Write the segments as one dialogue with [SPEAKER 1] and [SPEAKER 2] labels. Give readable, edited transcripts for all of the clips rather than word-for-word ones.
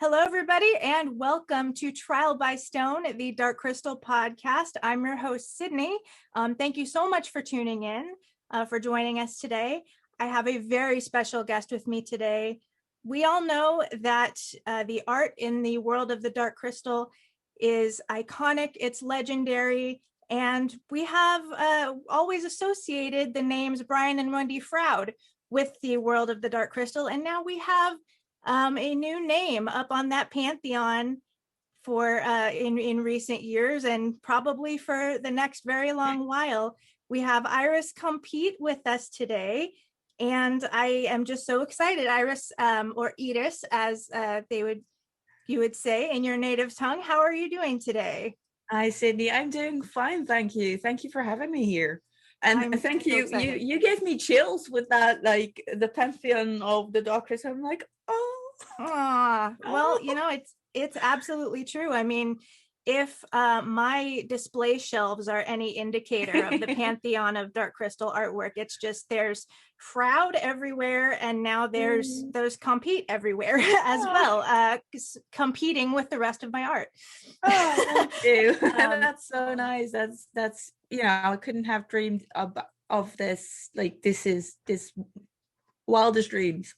[SPEAKER 1] Hello, everybody, and welcome to Trial by Stone, the Dark Crystal podcast. I'm your host, Sydney. Thank you so much for tuning in, for joining us today. I have a very special guest with me today. We all know that the art in the world of the Dark Crystal is iconic, it's legendary, and we have always associated the names Brian and Wendy Froud with the world of the Dark Crystal, and now we have a new name up on that pantheon for in recent years and probably for the next very long while. We have Iris Compiet with us today, and I am just so excited. Iris, or Iris, as you would say in your native tongue. How are you doing today?
[SPEAKER 2] Hi, Sydney. I'm doing fine, thank you. Thank you for having me here. And
[SPEAKER 1] I'm
[SPEAKER 2] thank
[SPEAKER 1] so
[SPEAKER 2] you.
[SPEAKER 1] excited.
[SPEAKER 2] You gave me chills with that, like the pantheon of the doctors. I'm like, oh,
[SPEAKER 1] Well, it's absolutely true. I mean, if my display shelves are any indicator of the pantheon of Dark Crystal artwork, it's just there's Froud everywhere, and now there's Compete everywhere as well, competing with the rest of my art.
[SPEAKER 2] Thank you. That's so nice. That's I couldn't have dreamed of this. Like this wildest dreams.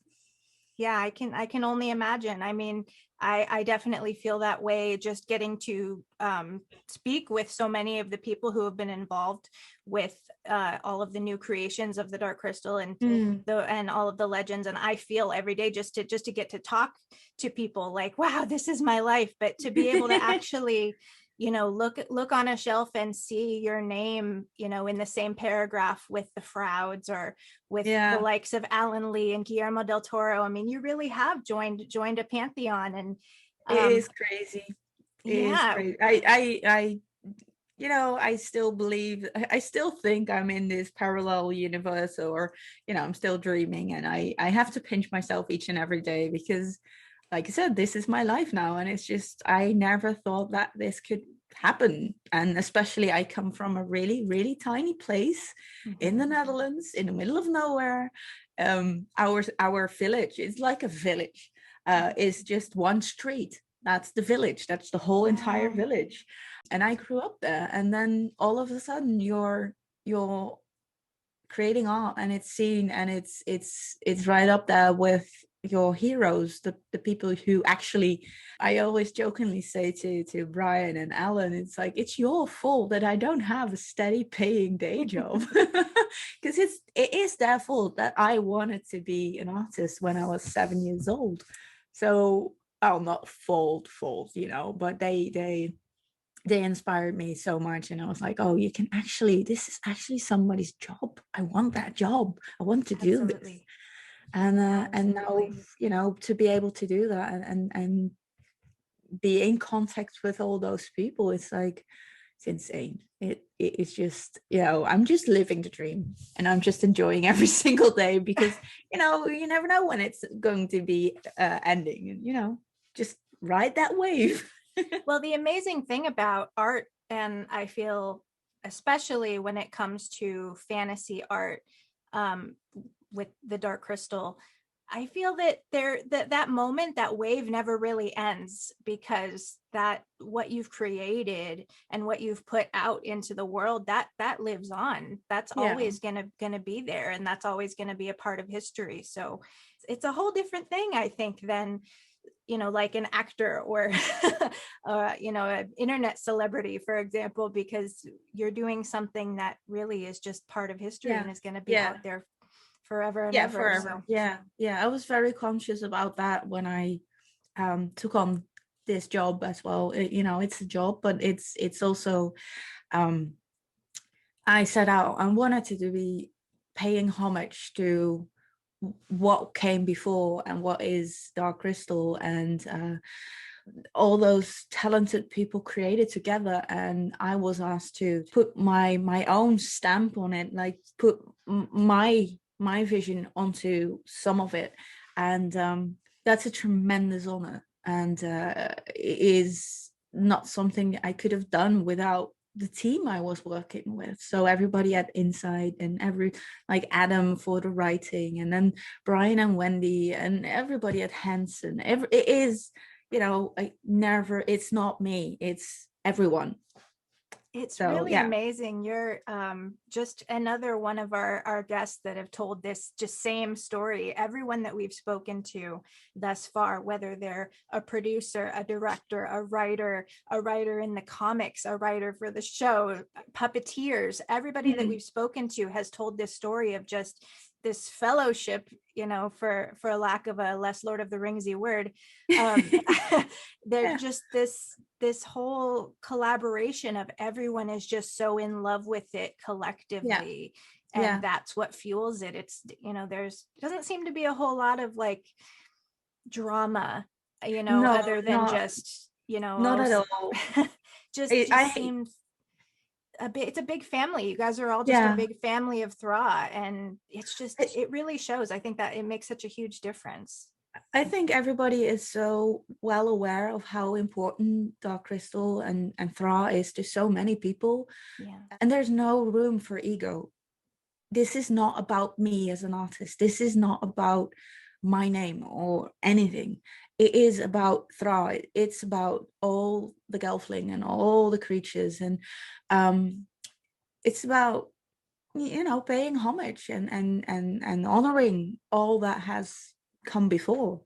[SPEAKER 1] Yeah, I can only imagine. I mean, I definitely feel that way just getting to speak with so many of the people who have been involved with all of the new creations of the Dark Crystal and and all of the legends. And I feel every day just to get to talk to people like, wow, this is my life. But to be able to actually look on a shelf and see your name, in the same paragraph with the Frouds or with the likes of Alan Lee and Guillermo del Toro. I mean, you really have joined a pantheon, and
[SPEAKER 2] it is crazy. It is crazy. I still believe, I still think I'm in this parallel universe, or I'm still dreaming, and I have to pinch myself each and every day because, like I said, this is my life now, and it's just, I never thought that this could happen. And especially, I come from a really, really tiny place in the Netherlands, in the middle of nowhere. Our village is like a village. Is just one street. That's the village. That's the whole entire village. And I grew up there. And then all of a sudden, you're creating art, and it's seen, and it's right up there with your heroes, the people who actually, I always jokingly say to Brian and Alan, it's like, it's your fault that I don't have a steady paying day job. Because it is their fault that I wanted to be an artist when I was 7 years old. So, not fault, but they inspired me so much, and I was like, oh, this is actually somebody's job. I want that job. I want to do this. And now, to be able to do that and be in contact with all those people, it's like, it's insane. It's just, I'm just living the dream, and I'm just enjoying every single day because you never know when it's going to be ending, and just ride that wave.
[SPEAKER 1] Well, the amazing thing about art, and I feel especially when it comes to fantasy art, with the Dark Crystal, I feel that that moment, that wave never really ends, because that what you've created and what you've put out into the world, that lives on. That's always gonna be there, and that's always gonna be a part of history. So it's a whole different thing, I think, than like an actor or an internet celebrity, for example, because you're doing something that really is just part of history and is going to be out there forever and ever.
[SPEAKER 2] Forever. So. I was very conscious about that when I took on this job as well. It's a job, but it's also I set out and wanted to be paying homage to what came before and what is Dark Crystal, and all those talented people created together. And I was asked to put my own stamp on it, like put my vision onto some of it, and that's a tremendous honor, and it is not something I could have done without the team I was working with. So everybody at Inside, and like Adam for the writing, and then Brian and Wendy, and everybody at Hanson. It is, I never, it's not me, it's everyone.
[SPEAKER 1] It's
[SPEAKER 2] So
[SPEAKER 1] really
[SPEAKER 2] yeah.
[SPEAKER 1] amazing. You're just another one of our guests that have told this just same story. Everyone that we've spoken to thus far, whether they're a producer, a director, a writer in the comics, a writer for the show, puppeteers, everybody that we've spoken to has told this story of just this fellowship, for lack of a less Lord of the Ringsy word. There's
[SPEAKER 2] Yeah.
[SPEAKER 1] just this whole collaboration of everyone is just so in love with it collectively.
[SPEAKER 2] Yeah.
[SPEAKER 1] And that's what fuels it. It's, there's doesn't seem to be a whole lot of like drama,
[SPEAKER 2] No,
[SPEAKER 1] other than just,
[SPEAKER 2] not at all.
[SPEAKER 1] just seems it's a big family. You guys are all just a
[SPEAKER 2] Yeah.
[SPEAKER 1] big family of Thra, and
[SPEAKER 2] It-
[SPEAKER 1] it really shows. I think that it makes such a huge difference.
[SPEAKER 2] I think everybody is so well aware of how important Dark Crystal and Thra is to so many people.
[SPEAKER 1] Yeah.
[SPEAKER 2] And there's no room for ego. This is not about me as an artist. This is not about my name or anything. It is about Thra. It's about all the Gelfling and all the creatures. And it's about, paying homage and honoring all that has come before.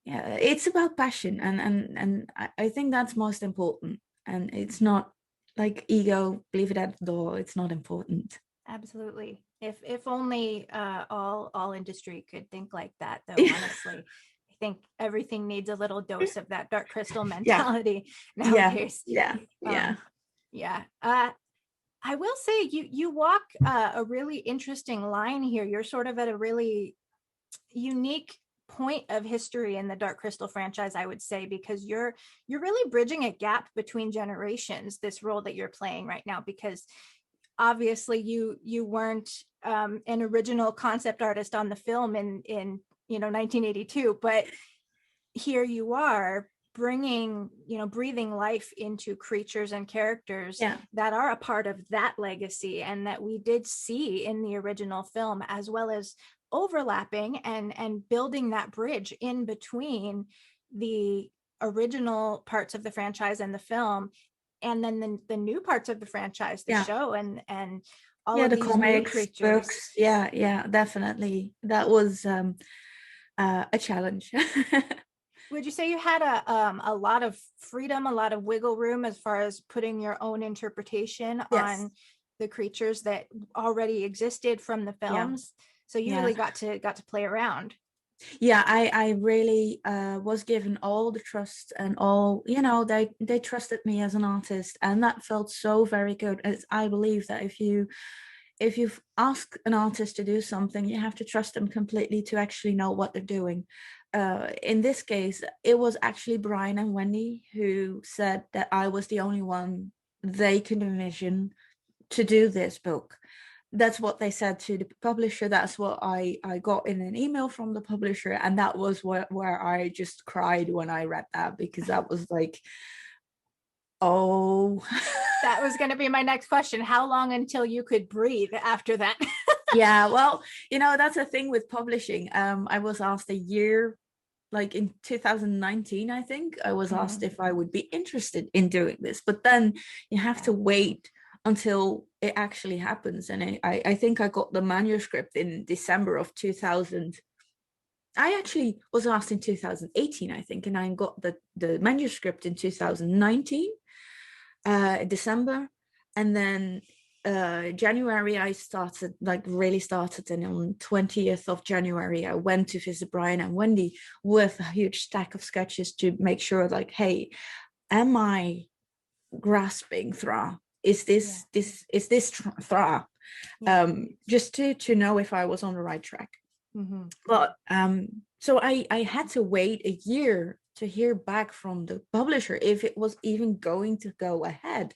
[SPEAKER 2] Yeah, it's about passion, and I think that's most important. And it's not like ego, leave it at the door. It's not important.
[SPEAKER 1] Absolutely. If only all industry could think like that, though. Honestly, I think everything needs a little dose of that Dark Crystal
[SPEAKER 2] Yeah,
[SPEAKER 1] mentality
[SPEAKER 2] yeah,
[SPEAKER 1] nowadays.
[SPEAKER 2] yeah, yeah.
[SPEAKER 1] Yeah. I will say you walk a really interesting line here. You're sort of at a really unique point of history in the Dark Crystal franchise, I would say, because you're really bridging a gap between generations, this role that you're playing right now, because obviously you weren't an original concept artist on the film in 1982, but here you are bringing, breathing life into creatures and characters
[SPEAKER 2] Yeah.
[SPEAKER 1] that are a part of that legacy and that we did see in the original film, as well as overlapping and building that bridge in between the original parts of the franchise and the film, and then the new parts of the franchise, the
[SPEAKER 2] Yeah.
[SPEAKER 1] show, and all
[SPEAKER 2] Yeah,
[SPEAKER 1] of
[SPEAKER 2] the
[SPEAKER 1] these new
[SPEAKER 2] comics,
[SPEAKER 1] creatures.
[SPEAKER 2] books. Yeah, definitely. That was a challenge.
[SPEAKER 1] Would you say you had a lot of freedom, a lot of wiggle room as far as putting your own interpretation
[SPEAKER 2] Yes.
[SPEAKER 1] on the creatures that already existed from the
[SPEAKER 2] Yeah.
[SPEAKER 1] films? So you
[SPEAKER 2] Yeah.
[SPEAKER 1] really got to play around.
[SPEAKER 2] Yeah, I really was given all the trust and all, they trusted me as an artist, and that felt so very good. As I believe that if you ask an artist to do something, you have to trust them completely to actually know what they're doing. In this case, it was actually Brian and Wendy who said that I was the only one they could envision to do this book. That's what they said to the publisher. That's what I got in an email from the publisher, and that was where I just cried when I read that, because that was like, oh.
[SPEAKER 1] That was going to be my next question. How long until you could breathe after that?
[SPEAKER 2] Yeah, well, that's a thing with publishing. I was asked a year, like in 2019, I think I was asked if I would be interested in doing this, but then you have to wait until it actually happens. And I think I got the manuscript in December of 2000. I actually was asked in 2018, I think, and I got the manuscript in 2019, December. And then January I really started, and on 20th of January I went to visit Brian and Wendy with a huge stack of sketches to make sure, like, hey, am I grasping Thra? Is this Thra? Just to know if I was on the right track. But so I had to wait a year to hear back from the publisher if it was even going to go ahead.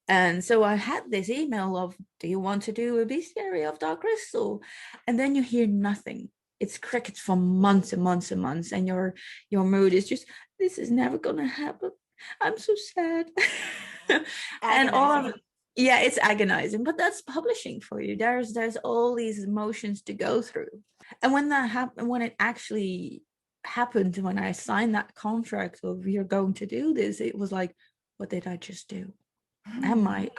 [SPEAKER 2] And so I had this email of, do you want to do a bestiary of Dark Crystal? And then you hear nothing. It's crickets for months and months and months, and your mood is just, this is never gonna happen. I'm so sad. And all of, yeah, it's agonizing, but that's publishing for you. There's all these emotions to go through. And when that happened, when it actually happened when I signed that contract of you're going to do this, it was like, what did I just do? Am I,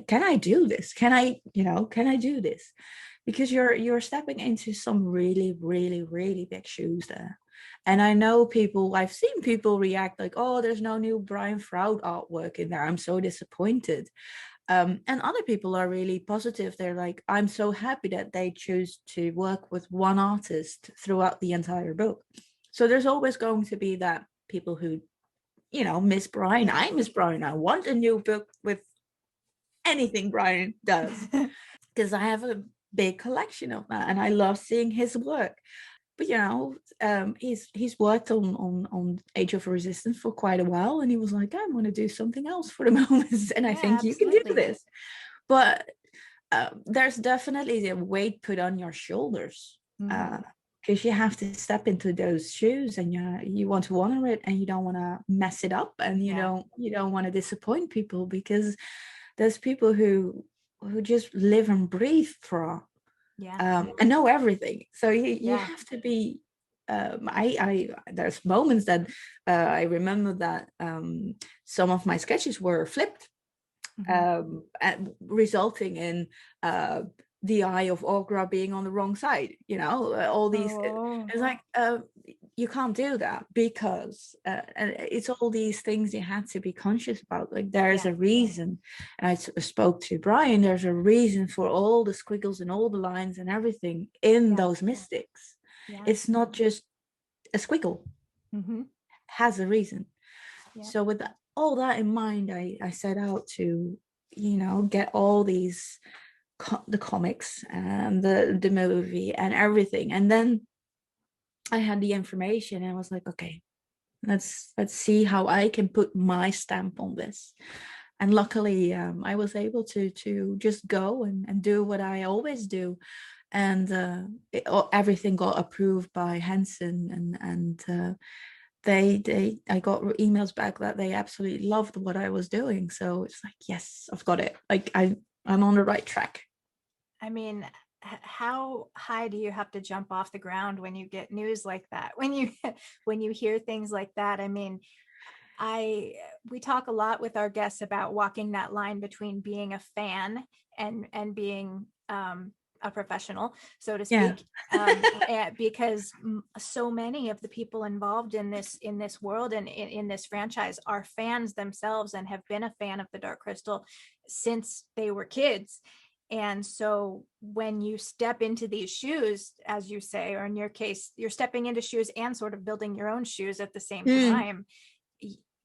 [SPEAKER 2] can I do this? Can I do this? Because you're stepping into some really, really, really big shoes there. And I know I've seen people react like, oh, there's no new Brian Froud artwork in there, I'm so disappointed. And other people are really positive. They're like, I'm so happy that they choose to work with one artist throughout the entire book. So there's always going to be that people who, miss Brian. I miss Brian. I want a new book with anything Brian does, because I have a big collection of that and I love seeing his work. But he's worked on Age of Resistance for quite a while, and he was like, I want to do something else for the moment, and I think absolutely. You can do this. But there's definitely a weight put on your shoulders, because you have to step into those shoes, and you want to honor it, and you don't want to mess it up, and you don't want to disappoint people, because there's people who just live and breathe for art. And know everything. So you have to be. I there's moments that I remember that some of my sketches were flipped, resulting in the eye of Ogra being on the wrong side. All these. It's like you can't do that, because it's all these things you had to be conscious about. Like there's a reason, and I spoke to Brian, there's a reason for all the squiggles and all the lines and everything in those mystics. It's not just a squiggle. Has a reason. So with all that in mind, I set out to get all these the comics and the movie and everything, and then I had the information and I was like, okay, let's see how I can put my stamp on this. And luckily I was able to just go and do what I always do, and everything got approved by Henson, and I got emails back that they absolutely loved what I was doing. So it's like, yes, I've got it. Like I'm on the right track.
[SPEAKER 1] I mean, how high do you have to jump off the ground when you get news like that? When you hear things like that? I mean, we talk a lot with our guests about walking that line between being a fan and being a professional, so to speak, because so many of the people involved in this world and in this franchise are fans themselves and have been a fan of the Dark Crystal since they were kids. And so when you step into these shoes, as you say, or in your case, you're stepping into shoes and sort of building your own shoes at the same time,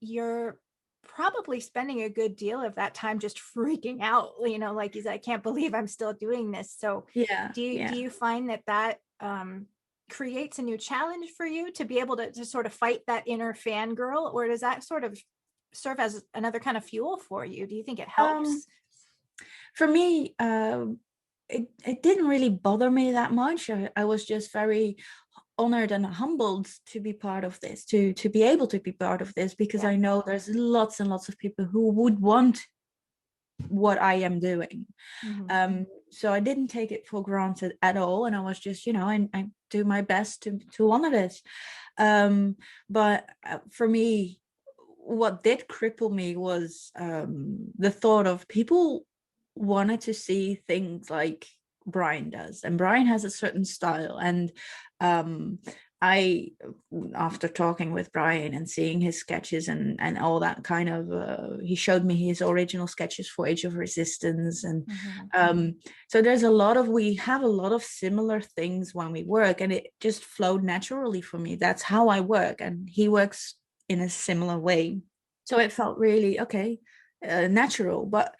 [SPEAKER 1] you're probably spending a good deal of that time just freaking out, like he's like, I can't believe I'm still doing this. So do you find that creates a new challenge for you to be able to sort of fight that inner fangirl, or does that sort of serve as another kind of fuel for you? Do you think it helps?
[SPEAKER 2] For me, it didn't really bother me that much. I was just very honored and humbled to be part of this, to be able to be part of this, because I know there's lots and lots of people who would want what I am doing. So I didn't take it for granted at all, and I was just, I do my best to honor this. But for me, what did cripple me was the thought of people wanted to see things like Brian does, and Brian has a certain style, and I, after talking with Brian and seeing his sketches and all that kind of, he showed me his original sketches for Age of Resistance, and so we have a lot of similar things when we work, and it just flowed naturally for me. That's how I work, and he works in a similar way, so it felt really natural. But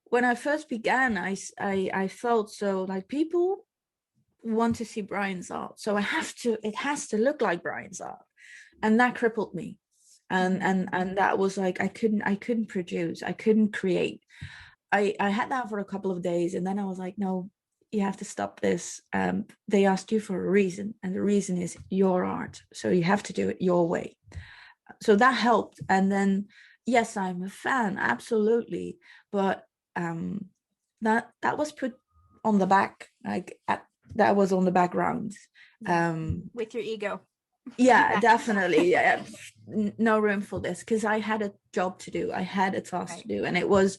[SPEAKER 2] when I first began, I felt so like people want to see Brian's art, so it has to look like Brian's art, and that crippled me. And that was like I couldn't produce, I couldn't create. I had that for a couple of days, and then I was like, no, you have to stop this. They asked you for a reason, and the reason is your art, so you have to do it your way. So that helped. And then yes, I'm a fan, absolutely, but that was put on the back, that was on the background,
[SPEAKER 1] with your ego.
[SPEAKER 2] Yeah, definitely. Yeah, no room for this, because I had a job to do. I had a task to do, and it was,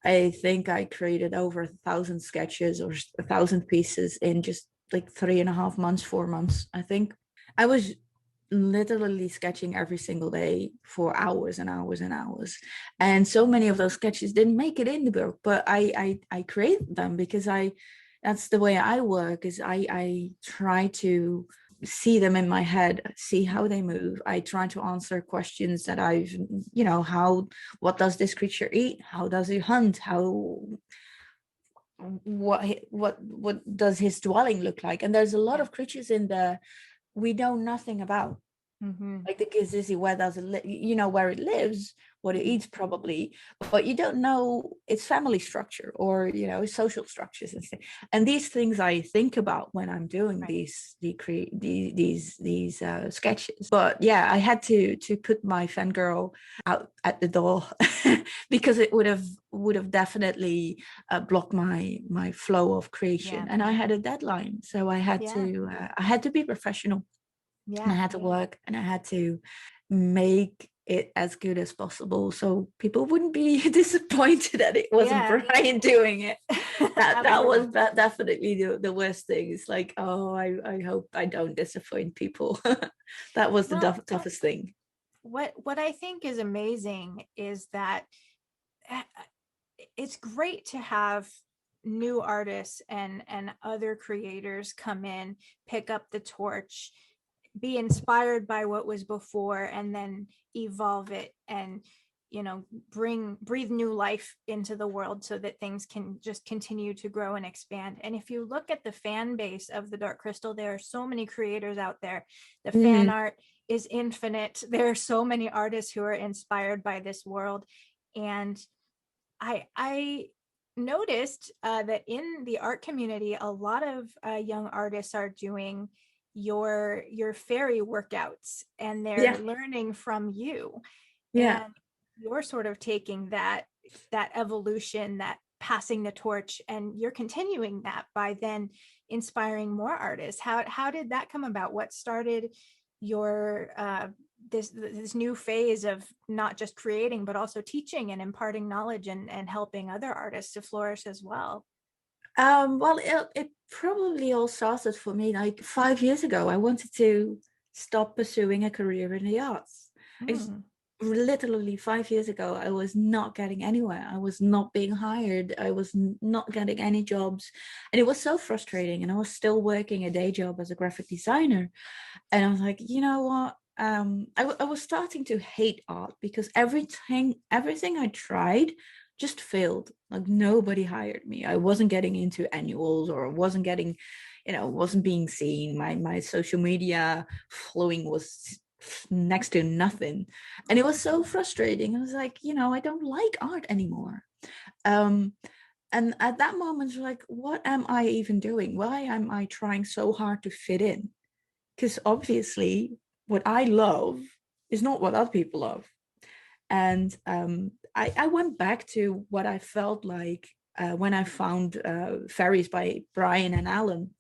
[SPEAKER 2] I think I created over 1,000 sketches or 1,000 pieces in just like 3.5 months, 4 months. I think I was literally sketching every single day for hours and hours and hours. And so many of those sketches didn't make it in the book, but I created them because that's the way I work, is I try to see them in my head, see how they move. I try to answer questions that I've, what does this creature eat? How does he hunt? What does his dwelling look like? And there's a lot of creatures in there we know nothing about. Like the Gizizzi, where does it you know where it lives, what it eats probably, but you don't know its family structure or its social structures and these things I think about when I'm doing these sketches. But yeah, I had to put my fangirl out at the door because it would have definitely blocked my flow of creation, and I had a deadline, so I had to be professional. And I had to work, and I had to make it as good as possible so people wouldn't be disappointed that it wasn't Brian doing it. That was definitely the worst thing. It's like, oh, I hope I don't disappoint people. That was the toughest thing.
[SPEAKER 1] What I think is amazing is that it's great to have new artists and other creators come in, pick up the torch, be inspired by what was before, and then evolve it and breathe new life into the world so that things can just continue to grow and expand. And if you look at the fan base of the Dark Crystal, there are so many creators out there. The fan art is infinite. There are so many artists who are inspired by this world. And I noticed that in the art community, a lot of young artists are doing your fairy workouts, and they're learning from you. And you're sort of taking that evolution, that passing the torch, and you're continuing that by then inspiring more artists. How did that come about? What started your this new phase of not just creating but also teaching and imparting knowledge and helping other artists to flourish as well?
[SPEAKER 2] Well, it probably all started for me like 5 years ago. I wanted to stop pursuing a career in the arts. It's literally 5 years ago. I was not getting anywhere. I was not being hired. I was not getting any jobs, and it was so frustrating. And I was still working a day job as a graphic designer, and I was like, you know what? I was starting to hate art because everything I tried just failed. Like nobody hired me. I wasn't getting into annuals, or wasn't getting, wasn't being seen. My social media following was next to nothing, and it was so frustrating. I was like, I don't like art anymore. And at that moment, I was like, what am I even doing? Why am I trying so hard to fit in? Because obviously what I love is not what other people love. And I went back to what I felt like when I found Fairies by Brian and Alan.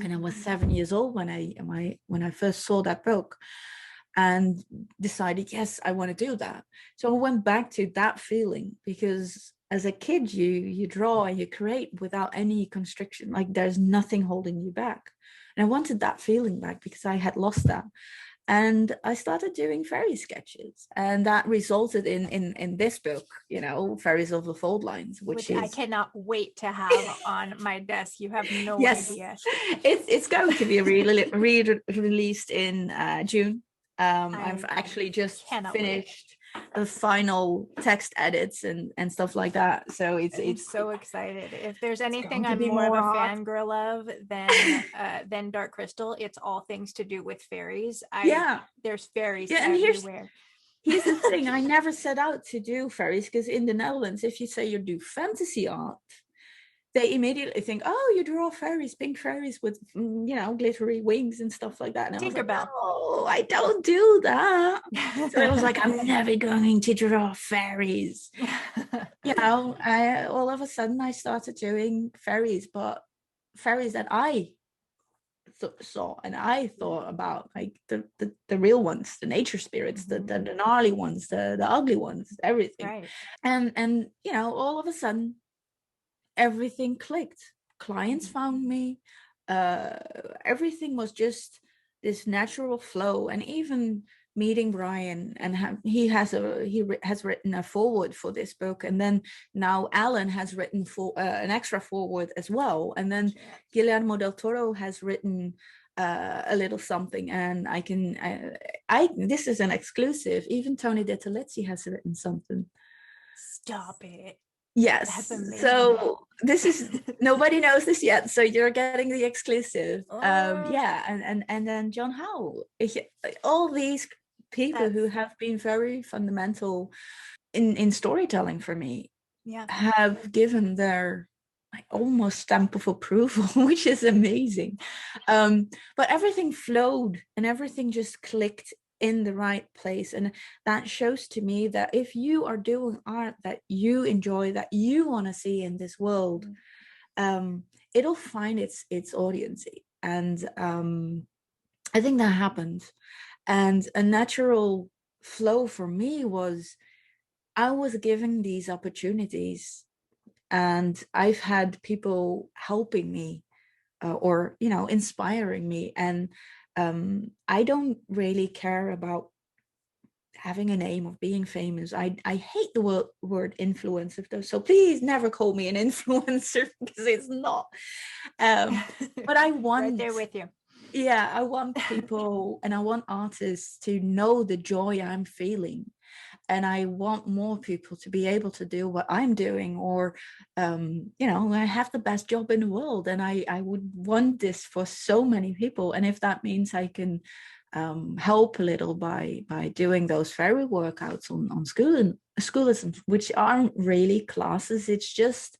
[SPEAKER 2] And I was 7 years old when I first saw that book, and decided, yes, I want to do that. So I went back to that feeling, because as a kid, you draw and you create without any constriction. Like there's nothing holding you back. And I wanted that feeling back because I had lost that. And I started doing fairy sketches, and that resulted in this book, Fairies of the Fold Lines, which is,
[SPEAKER 1] I cannot wait to have on my desk. You have no idea.
[SPEAKER 2] It's going to be re-released in June. I've actually just finished the final text edits and stuff like that. So it's
[SPEAKER 1] so excited. If there's anything I'm more of a fangirl of than Dark Crystal, it's all things to do with fairies. There's fairies everywhere.
[SPEAKER 2] Here's the thing, I never set out to do fairies, because in the Netherlands, if you say you do fantasy art, they immediately think, oh, you draw fairies, pink fairies with, glittery wings and stuff like that. And
[SPEAKER 1] Tinkerbell.
[SPEAKER 2] I was like, no, I don't do that. So I was like, I'm never going to draw fairies. All of a sudden I started doing fairies, but fairies that I saw, and I thought about like the real ones, the nature spirits, the gnarly ones, the ugly ones, everything.
[SPEAKER 1] Right.
[SPEAKER 2] And you know, all of a sudden everything clicked. Clients found me. Everything was just this natural flow. And even meeting Brian, and he has written a foreword for this book, and then now Alan has written for an extra foreword as well, and then Guillermo del Toro has written a little something, and I this is an exclusive. Even Tony Detalezzi has written something.
[SPEAKER 1] Stop it.
[SPEAKER 2] Yes. So this is nobody knows this yet. So you're getting the exclusive. Yeah. And then John Howell. All these people who have been very fundamental in storytelling for me have given their like almost stamp of approval, which is amazing. But everything flowed and everything just clicked in the right place, and that shows to me that if you are doing art that you enjoy, that you want to see in this world, it'll find its audience. And I think that happened, and a natural flow for me was I was given these opportunities, and I've had people helping me or you know, inspiring me. And I don't really care about having a name or being famous. I hate the word influencer though, so please never call me an influencer, because it's not. But I want
[SPEAKER 1] right there with you.
[SPEAKER 2] Yeah, I want people and I want artists to know the joy I'm feeling. And I want more people to be able to do what I'm doing, or, you know, I have the best job in the world, and I would want this for so many people. And if that means I can help a little by doing those fairy workouts on schoolism, which aren't really classes, it's just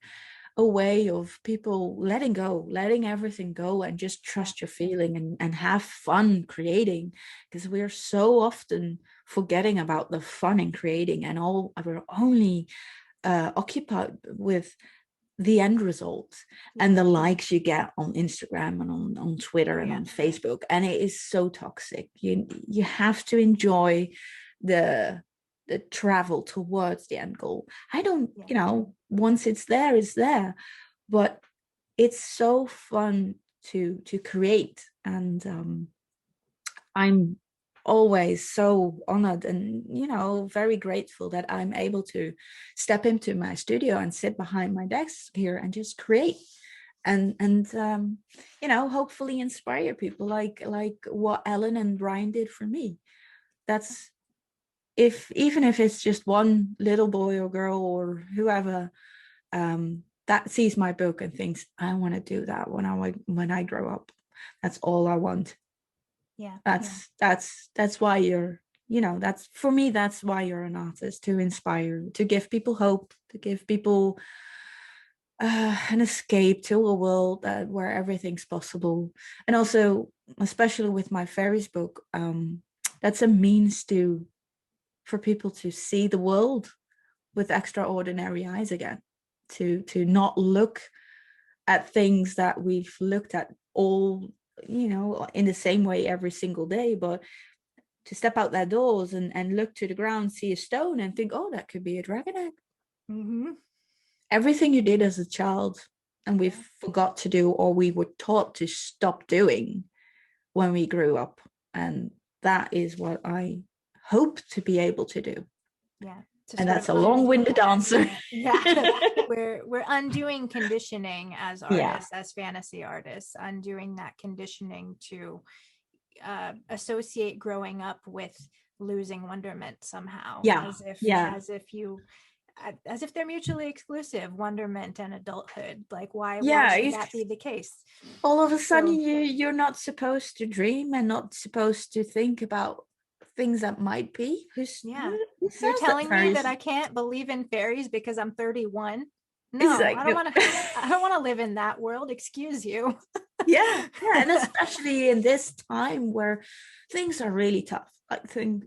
[SPEAKER 2] a way of people letting go, letting everything go, and just trust your feeling and have fun creating, because we're so often forgetting about the fun in creating, and we're only occupied with the end result and the likes you get on Instagram and on Twitter and on Facebook, and it is so toxic. You have to enjoy the travel towards the end goal. I don't, you know, once it's there, but it's so fun to create. And I'm always so honored and, you know, very grateful that I'm able to step into my studio and sit behind my desk here and just create and you know, hopefully inspire people like what Ellen and Brian did for me. That's even if it's just one little boy or girl or whoever that sees my book and thinks, I want to do that when I grow up. That's all I want. That's why you're, you know, that's for me, that's why you're an artist, to inspire, to give people hope, to give people an escape to a world where everything's possible. And also, especially with my fairies book, that's a means for people to see the world with extraordinary eyes again, to not look at things that we've looked at all, you know, in the same way every single day, but to step out their doors and look to the ground, see a stone and think, oh, that could be a dragon egg. Everything you did as a child and we forgot to do, or we were taught to stop doing when we grew up. And that is what I hope to be able to do. And that's a long-winded answer.
[SPEAKER 1] We're undoing conditioning as artists, as fantasy artists, undoing that conditioning to associate growing up with losing wonderment somehow. As if they're mutually exclusive, wonderment and adulthood. Like why should that be the case?
[SPEAKER 2] All of a sudden you're not supposed to dream and not supposed to think about things that might be.
[SPEAKER 1] You're telling me that I can't believe in fairies because I'm 31? No, I don't want to live in that world. Excuse you.
[SPEAKER 2] yeah, and especially in this time where things are really tough. I think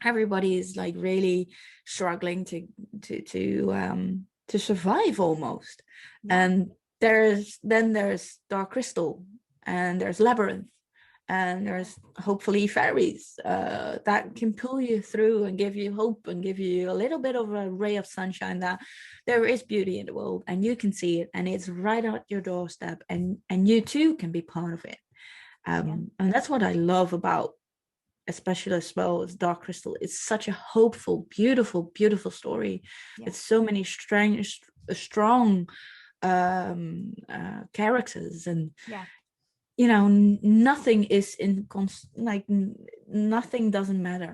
[SPEAKER 2] everybody is like really struggling to survive almost. And there's Dark Crystal, and there's labyrinth, and there's hopefully fairies that can pull you through and give you hope and give you a little bit of a ray of sunshine that there is beauty in the world and you can see it and it's right at your doorstep, and you too can be part of it. And that's what I love about, especially as well as Dark Crystal. It's such a hopeful, beautiful, beautiful story. It's so many strong characters, and you know, nothing is nothing doesn't matter.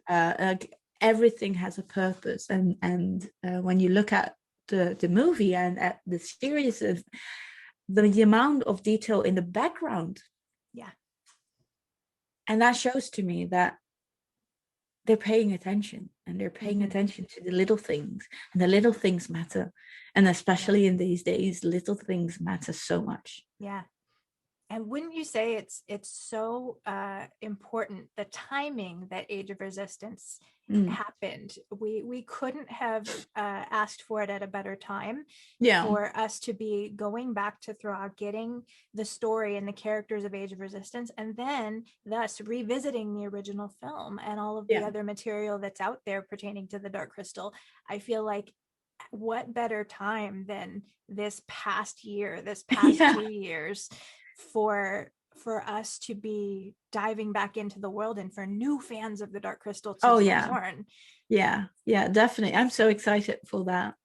[SPEAKER 2] Like everything has a purpose, and when you look at the movie and at the series, of the amount of detail in the background, and that shows to me that they're paying attention, and they're paying attention to the little things, and the little things matter, and especially in these days, little things matter so much.
[SPEAKER 1] And wouldn't you say it's so important, the timing that Age of Resistance happened? We couldn't have asked for it at a better time for us to be going back to Thra, getting the story and the characters of Age of Resistance, and then thus revisiting the original film and all of the other material that's out there pertaining to the Dark Crystal. I feel like what better time than this past 2 years for us to be diving back into the world, and for new fans of the Dark Crystal to be born.
[SPEAKER 2] Definitely. I'm so excited for that.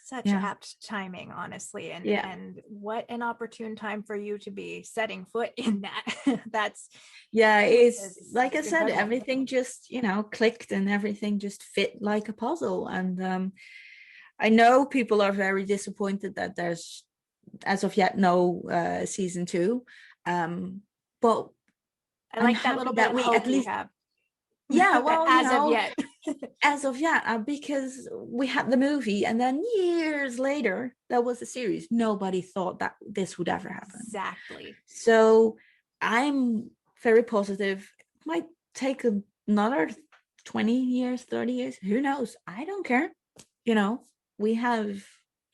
[SPEAKER 1] Such apt timing, honestly, and what an opportune time for you to be setting foot in that. That's
[SPEAKER 2] it's like I said,
[SPEAKER 1] incredible.
[SPEAKER 2] everything just, you know, clicked, and everything just fit like a puzzle. And I know people are very disappointed that there's as of yet no season 2, but
[SPEAKER 1] I like that little bit of hope we have.
[SPEAKER 2] Well,
[SPEAKER 1] as of yet,
[SPEAKER 2] because we had the movie, and then years later there was a series. Nobody thought that this would ever happen.
[SPEAKER 1] Exactly.
[SPEAKER 2] So I'm very positive. It might take another 20 years, 30 years, who knows? I don't care. You know, we have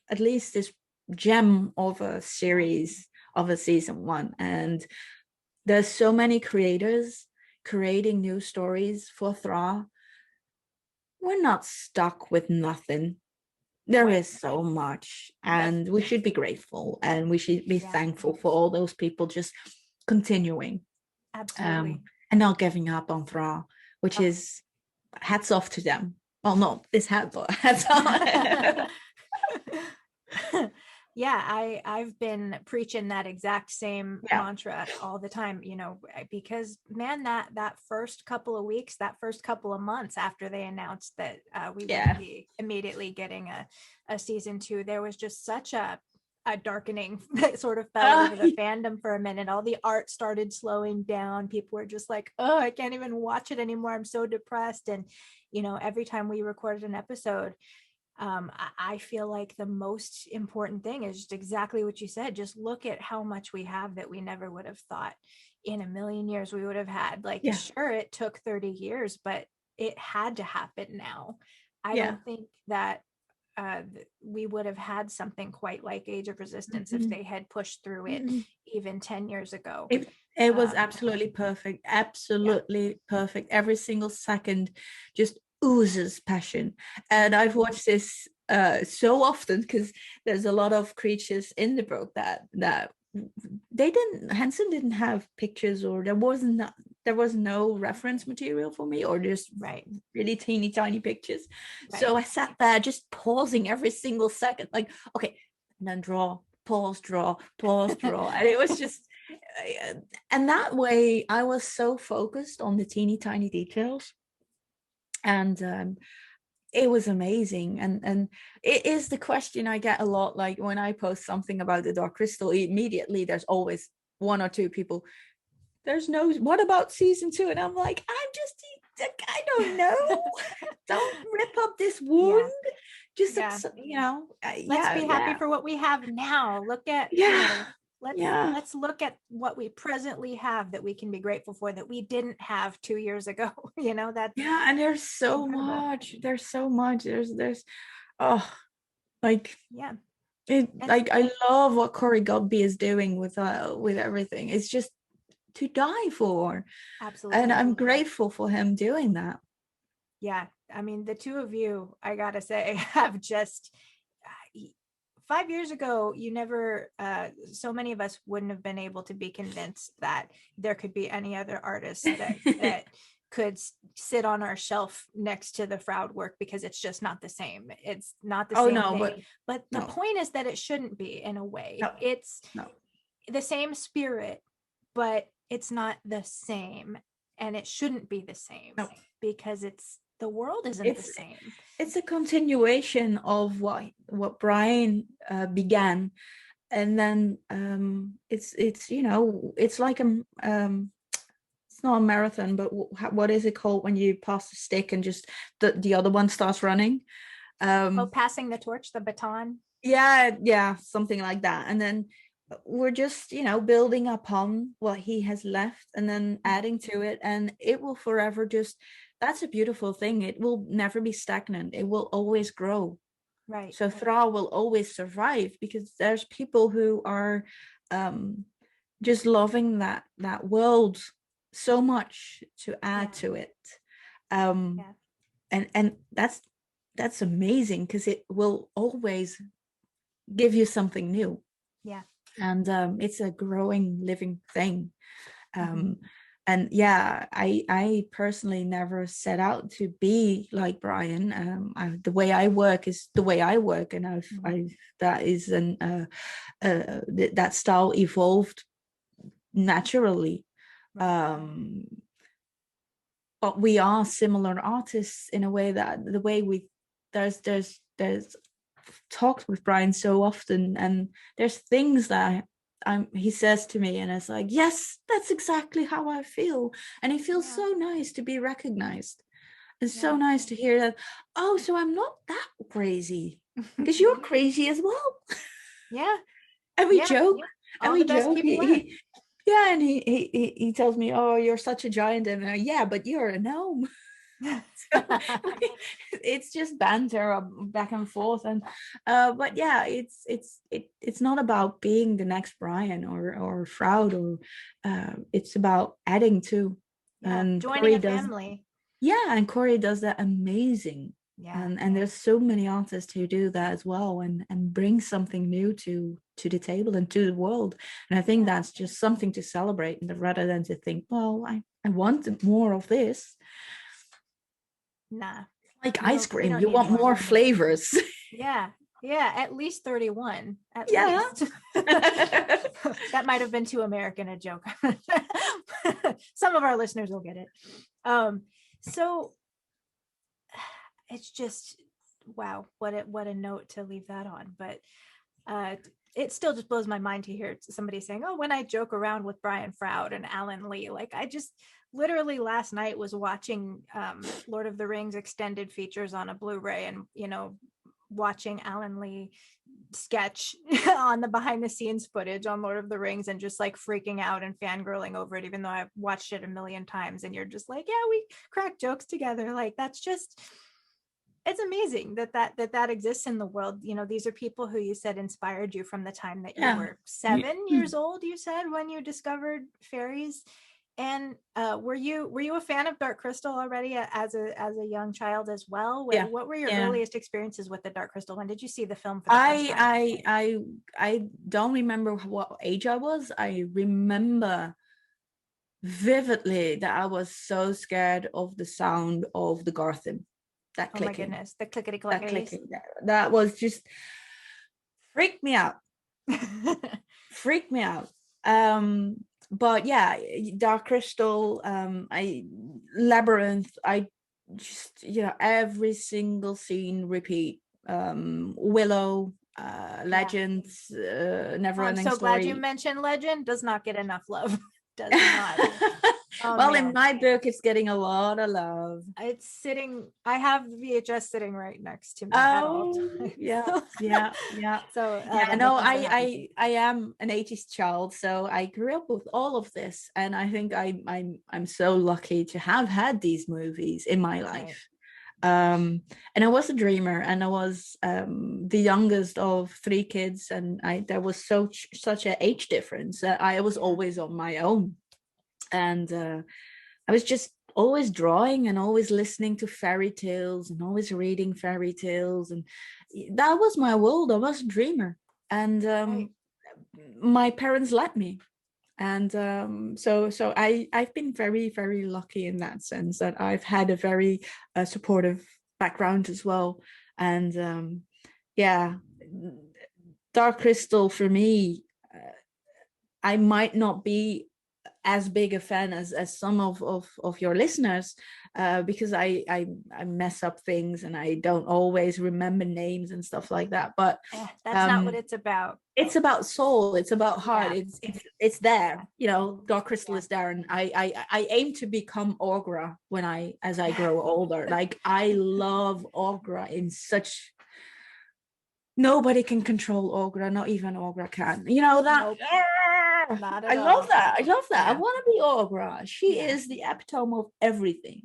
[SPEAKER 2] at least this gem of a series, of a season 1, and there's so many creators creating new stories for Thra. We're not stuck with nothing. There is so much, and we should be grateful, and we should be thankful for all those people just continuing,
[SPEAKER 1] absolutely,
[SPEAKER 2] and not giving up on Thra, which is hats off to them. Well, not this hat, but hats off.
[SPEAKER 1] I've been preaching that exact same mantra all the time, you know, because man, that first couple of weeks, that first couple of months after they announced that we would be immediately getting a season 2, there was just such a darkening that sort of fell over the fandom for a minute. All the art started slowing down. People were just like, oh, I can't even watch it anymore. I'm so depressed. And, you know, every time we recorded an episode, I feel like the most important thing is just exactly what you said. Just look at how much we have that we never would have thought in a million years we would have had. Like, sure, it took 30 years, but it had to happen now. I don't think that we would have had something quite like Age of Resistance if they had pushed through it even 10 years ago.
[SPEAKER 2] It was absolutely perfect. Absolutely perfect. Every single second just oozes passion. And I've watched this so often, because there's a lot of creatures in the book that Henson didn't have pictures, or there was no reference material for me, or just really teeny tiny pictures. So I sat there just pausing every single second, like, okay, and then draw, pause, draw, and it was just and that way I was so focused on the teeny tiny details, and it was amazing. And it is the question I get a lot, like when I post something about the Dark Crystal, immediately there's always 1 or 2 people, what about season 2? And I'm like, I don't know. Don't rip up this wound. Just you know,
[SPEAKER 1] let's be happy for what we have now. Look at let's look at what we presently have that we can be grateful for, that we didn't have 2 years ago. You know, that
[SPEAKER 2] and there's so incredible. There's so much there's Like I love what Corey Godby is doing with everything. It's just to die for.
[SPEAKER 1] Absolutely.
[SPEAKER 2] And I'm grateful for him doing that.
[SPEAKER 1] Yeah, I mean, the two of you, I gotta say, have just 5 years ago, you never, so many of us wouldn't have been able to be convinced that there could be any other artist that could sit on our shelf next to the Froud work, because it's just not the same. It's not the same thing. But the point is that it shouldn't be, in a way. It's the same spirit, but it's not the same, and it shouldn't be the same, because the world isn't the same.
[SPEAKER 2] It's a continuation of what Brian began, and then it's it's like it's not a marathon, but what is it called when you pass the stick and just the other one starts running?
[SPEAKER 1] Passing the torch, the baton.
[SPEAKER 2] Yeah, something like that. And then we're just building upon what he has left, and then adding to it, and it will forever just, that's a beautiful thing. It will never be stagnant. It will always grow.
[SPEAKER 1] Right.
[SPEAKER 2] So Thra will always survive, because there's people who are just loving that world so much to add to it. And that's amazing, because it will always give you something new.
[SPEAKER 1] Yeah.
[SPEAKER 2] And it's a growing, living thing. And yeah, I personally never set out to be like Brian. The way I work is the way I work, and that is that style evolved naturally. But we are similar artists in a way that the way there's talked with Brian so often, and there's things that he says to me, and it's like, yes, that's exactly how I feel. And it feels so nice to be recognized. It's so nice to hear that, oh, so I'm not that crazy, because you're crazy as well.
[SPEAKER 1] Yeah.
[SPEAKER 2] And we joke.
[SPEAKER 1] And we joke.
[SPEAKER 2] And he tells me, oh, you're such a giant. And yeah, but you're a gnome. So, it's just banter back and forth. And but yeah, it's not about being the next Brian or Froud, or it's about adding to. And
[SPEAKER 1] joining a family.
[SPEAKER 2] And Corey does that amazing. And there's so many artists who do that as well, and bring something new to the table and to the world. And I think that's just something to celebrate, rather than to think, well, I want more of this.
[SPEAKER 1] Nah,
[SPEAKER 2] like ice cream, you want more flavors.
[SPEAKER 1] Yeah, at least 31 at least. That might have been too American a joke. Some of our listeners will get it. So it's just, wow, what a note to leave that on. But it still just blows my mind to hear somebody saying, oh, when I joke around with Brian Froud and Alan Lee, like I just literally last night was watching Lord of the Rings extended features on a Blu-ray, and watching Alan Lee sketch on the behind the scenes footage on Lord of the Rings, and just like freaking out and fangirling over it, even though I've watched it a million times. And you're just like, yeah, we crack jokes together. Like that's just, it's amazing that exists in the world. These are people who you said inspired you from the time that you were 7 years old, you said, when you discovered fairies. And were you a fan of Dark Crystal already as a young child as well? What were your earliest experiences with the Dark Crystal? When did you see the film for the first time?
[SPEAKER 2] I don't remember what age I was. I remember vividly that I was so scared of the sound of the Garthim. That clicking.
[SPEAKER 1] Oh my goodness, the clickety clickety.
[SPEAKER 2] That was just freaked me out. Freaked me out. But yeah, Dark Crystal, Labyrinth, I just, every single scene repeat. Willow, Legends, Never Ending Story.
[SPEAKER 1] I'm so glad you mentioned Legend. Does not get enough love. Does not.
[SPEAKER 2] Well, man. In my book, it's getting a lot of love.
[SPEAKER 1] I have VHS sitting right next to me at all times.
[SPEAKER 2] Yeah. So I am an 80s child, so I grew up with all of this, and I think I'm so lucky to have had these movies in my life. And I was a dreamer, and I was the youngest of three kids, and there was such an age difference that I was always on my own. And I was just always drawing and always listening to fairy tales and always reading fairy tales, and that was my world. I was a dreamer, and my parents let me. And so I've been very, very lucky in that sense, that I've had a very supportive background as well. And yeah, Dark Crystal for me, I might not be as big a fan as some of your listeners, because I mess up things and I don't always remember names and stuff like that. But
[SPEAKER 1] that's not what it's about.
[SPEAKER 2] It's about soul. It's about heart. It's there. Dark Crystal is there, and I aim to become Aughra as I grow older. Like, I love Aughra in such. Nobody can control Aughra, not even Aughra can. That. Nope. I love that. Yeah. I want to be Aughra. She is the epitome of everything.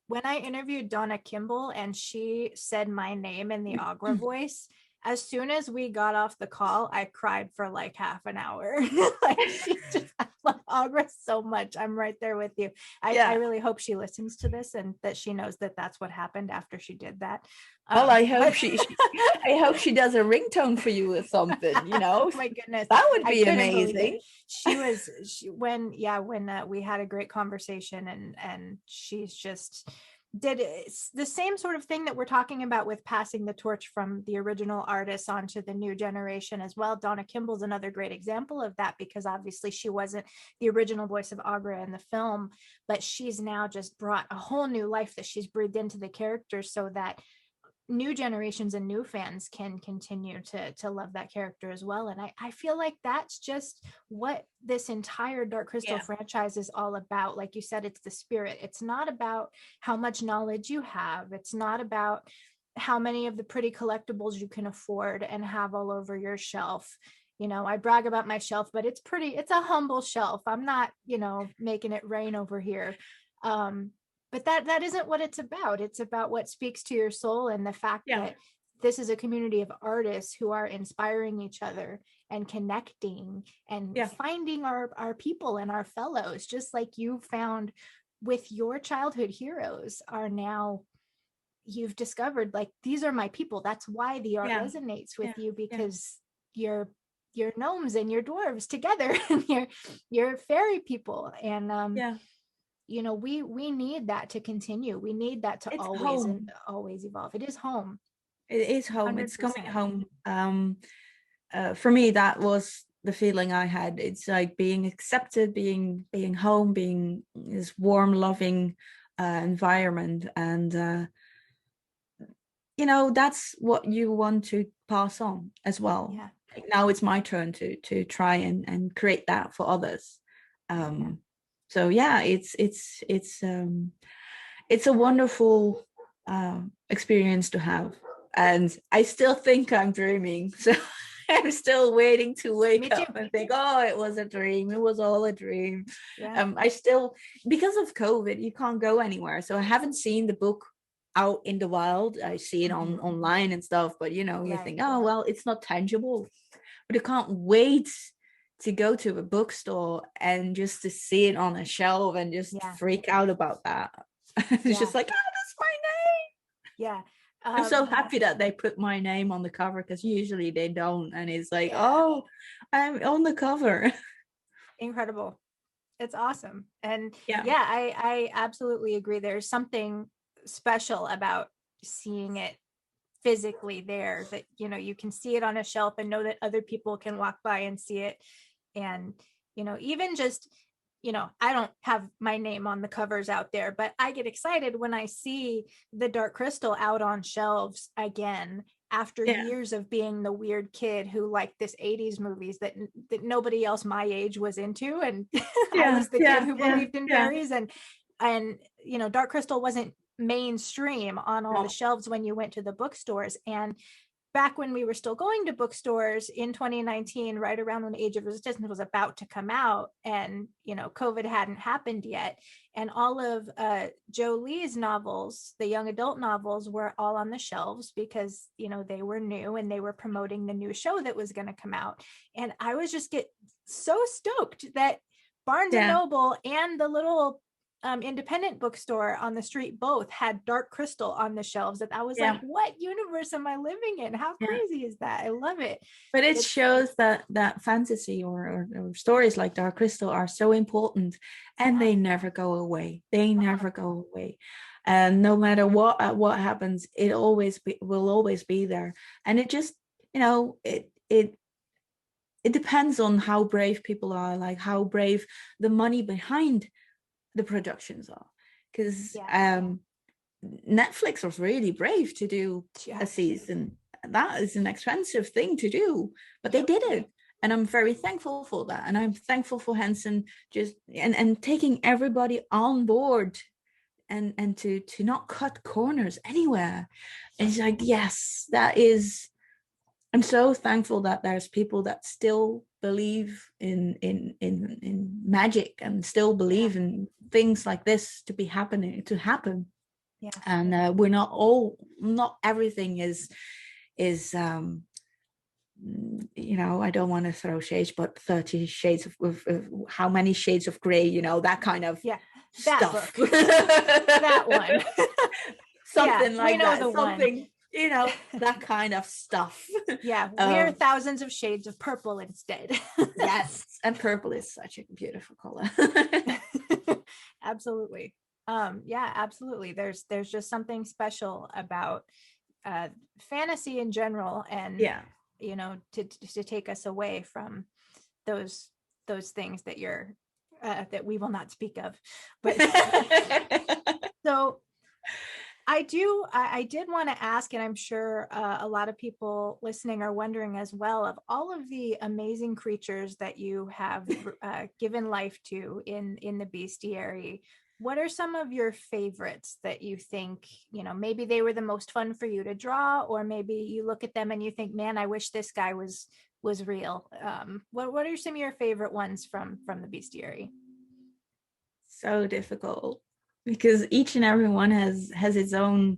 [SPEAKER 1] When I interviewed Donna Kimball and she said my name in the Aughra voice, as soon as we got off the call, I cried for like half an hour. I love Aughra so much. I'm right there with you. I really hope she listens to this and that she knows that that's what happened after she did that.
[SPEAKER 2] Well, I hope I hope she does a ringtone for you or something.
[SPEAKER 1] Oh my goodness,
[SPEAKER 2] that would be amazing.
[SPEAKER 1] When we had a great conversation, and she's just did the same sort of thing that we're talking about with passing the torch from the original artists onto the new generation as well. Donna Kimball's another great example of that, because obviously she wasn't the original voice of Aughra in the film, but she's now just brought a whole new life that she's breathed into the characters, so that new generations and new fans can continue to love that character as well. And I feel like that's just what this entire Dark Crystal franchise is all about. Like you said, it's the spirit. It's not about how much knowledge you have. It's not about how many of the pretty collectibles you can afford and have all over your shelf. I brag about my shelf, but it's a humble shelf. I'm not, making it rain over here. But that isn't what it's about. It's about what speaks to your soul, and the fact that this is a community of artists who are inspiring each other and connecting and finding our people and our fellows, just like you found with your childhood heroes are now. You've discovered, like, these are my people. That's why the art resonates with you, because you're gnomes and your dwarves together, and you're fairy people. And we need that to continue. We need that to always evolve. It is home.
[SPEAKER 2] It is home. 100%. It's coming home. For me, that was the feeling I had. It's like being accepted, being home, being this warm, loving environment, and that's what you want to pass on as well. Like, now it's my turn to try and create that for others. So it's a wonderful experience to have, and I still think I'm dreaming. So I'm still waiting to wake up and think, oh, it was a dream. It was all a dream. I still, because of COVID, you can't go anywhere, so I haven't seen the book out in the wild. I see it online and stuff, but you think, oh well, it's not tangible. But I can't wait to go to a bookstore and just to see it on a shelf and just freak out about that. It's just like, oh, that's my name. I'm so happy that they put my name on the cover, because usually they don't, and it's like, oh, I'm on the cover.
[SPEAKER 1] Incredible. It's awesome. And I absolutely agree. There's something special about seeing it physically there, that you can see it on a shelf and know that other people can walk by and see it. And even just I don't have my name on the covers out there, but I get excited when I see the Dark Crystal out on shelves again after years of being the weird kid who liked this 80s movies that nobody else my age was into, and I was the kid who believed in fairies, and Dark Crystal wasn't mainstream on all the shelves when you went to the bookstores. And back when we were still going to bookstores in 2019, right around when Age of Resistance was about to come out, and COVID hadn't happened yet, and all of Joe Lee's novels, the young adult novels, were all on the shelves because they were new and they were promoting the new show that was going to come out. And I was just get so stoked that Barnes and Noble and the little independent bookstore on the street both had Dark Crystal on the shelves, that I was like, what universe am I living in? How crazy is that? I love it.
[SPEAKER 2] But it shows that fantasy or stories like Dark Crystal are so important, and they never go away. They never go away. And no matter what happens, it will always be there. And it just, it depends on how brave people are, like how brave the money behind the productions are, because Netflix was really brave to do a season. That is an expensive thing to do, but they did it, and I'm very thankful for that. And I'm thankful for Henson just and taking everybody on board, and to not cut corners anywhere. It's like, yes, that is. I'm so thankful that there's people that still believe in magic and still believe in things like this to happen. Yeah. And we're not everything is I don't want to throw shades, but 30 shades of how many shades of gray, that kind of stuff.
[SPEAKER 1] That one.
[SPEAKER 2] Something like that.
[SPEAKER 1] Something
[SPEAKER 2] one. That kind of stuff.
[SPEAKER 1] Yeah, we're thousands of shades of purple instead.
[SPEAKER 2] Yes, and purple is such a beautiful color.
[SPEAKER 1] Absolutely. Absolutely. There's just something special about fantasy in general, and to take us away from those things that that we will not speak of. But so I did want to ask, and I'm sure a lot of people listening are wondering as well, of all of the amazing creatures that you have given life to in the bestiary, what are some of your favorites that you think, maybe they were the most fun for you to draw, or maybe you look at them and you think, man, I wish this guy was real. What are some of your favorite ones from the bestiary?
[SPEAKER 2] So difficult, because each and every one has its own,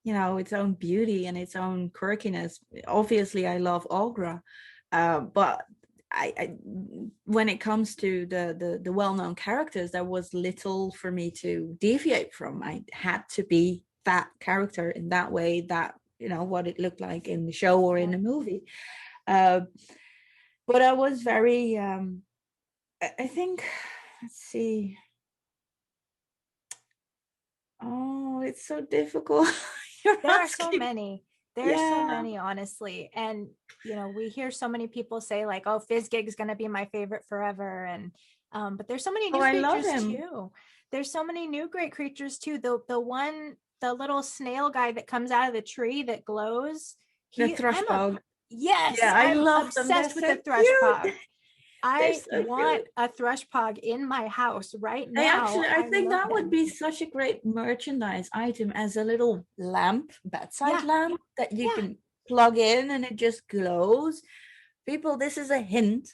[SPEAKER 2] its own beauty and its own quirkiness. Obviously, I love Aughra, but I when it comes to the well-known characters, there was little for me to deviate from. I had to be that character in that way, that what it looked like in the show or in the movie. But I was very I think, let's see. Oh, it's so difficult.
[SPEAKER 1] There are so many. There's so many, honestly. And, we hear so many people say like, oh, Fizzgig's going to be my favorite forever. And, but there's so many new creatures too. There's so many new great creatures too. The little snail guy that comes out of the tree that glows.
[SPEAKER 2] The thrushpog.
[SPEAKER 1] Yes.
[SPEAKER 2] Yeah, I'm
[SPEAKER 1] obsessed with the thrushpog. I want a thrushpog in my house right now.
[SPEAKER 2] I think that would be such a great merchandise item, as a little lamp, bedside lamp that you can plug in and it just glows. People, this is a hint.